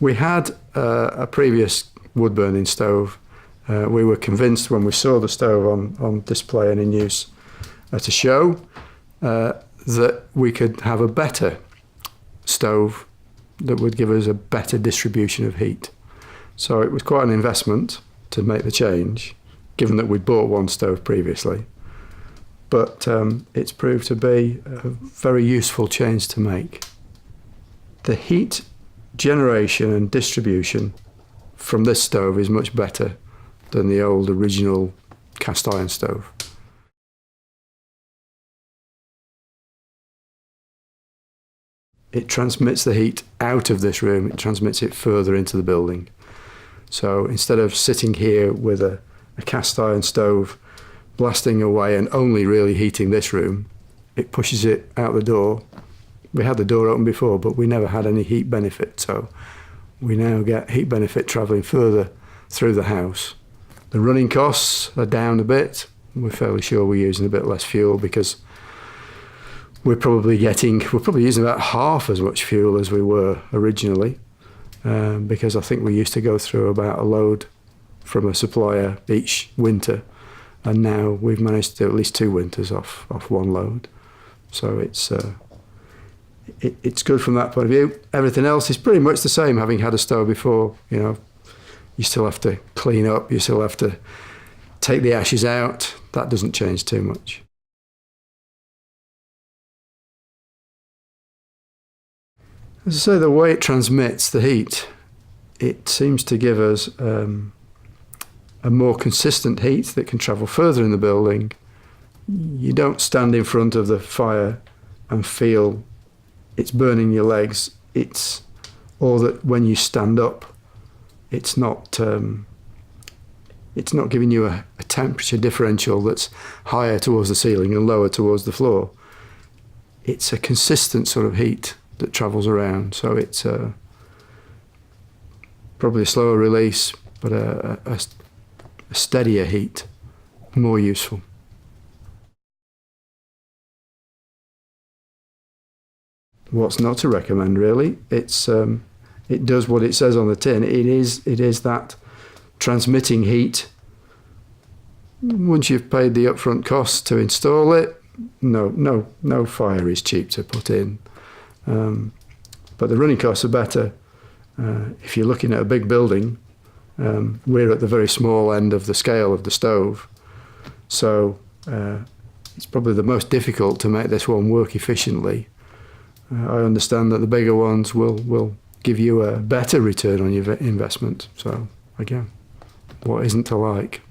We had a previous wood-burning stove. We were convinced when we saw the stove on display and in use at a show that we could have a better stove that would give us a better distribution of heat. So it was quite an investment to make the change, given that we'd bought one stove previously. But it's proved to be a very useful change to make. The heat generation and distribution from this stove is much better than the old original cast iron stove. It transmits the heat out of this room, it transmits it further into the building. So instead of sitting here with a cast iron stove blasting away and only really heating this room, it pushes it out the door. We had the door open before, but we never had any heat benefit, so we now get heat benefit travelling further through the house. The running costs are down a bit. We're fairly sure we're using a bit less fuel because we're probably using about half as much fuel as we were originally, because I think we used to go through about a load from a supplier each winter, and now we've managed to do at least 2 winters off one load. So it's good from that point of view. Everything else is pretty much the same, having had a stove before. You know, you still have to clean up, you still have to take the ashes out. That doesn't change too much. As I say, the way it transmits the heat, it seems to give us a more consistent heat that can travel further in the building. You don't stand in front of the fire and feel it's burning your legs. Or that when you stand up, it's not giving you a temperature differential that's higher towards the ceiling and lower towards the floor. It's a consistent sort of heat that travels around, so it's probably a slower release, but a steadier heat, more useful. What's not to recommend, really? It does what it says on the tin. It is that transmitting heat. Once you've paid the upfront costs to install it, no fire is cheap to put in. But the running costs are better. If you're looking at a big building, we're at the very small end of the scale of the stove, so it's probably the most difficult to make this one work efficiently. I understand that the bigger ones will give you a better return on your investment. So again, what isn't to like?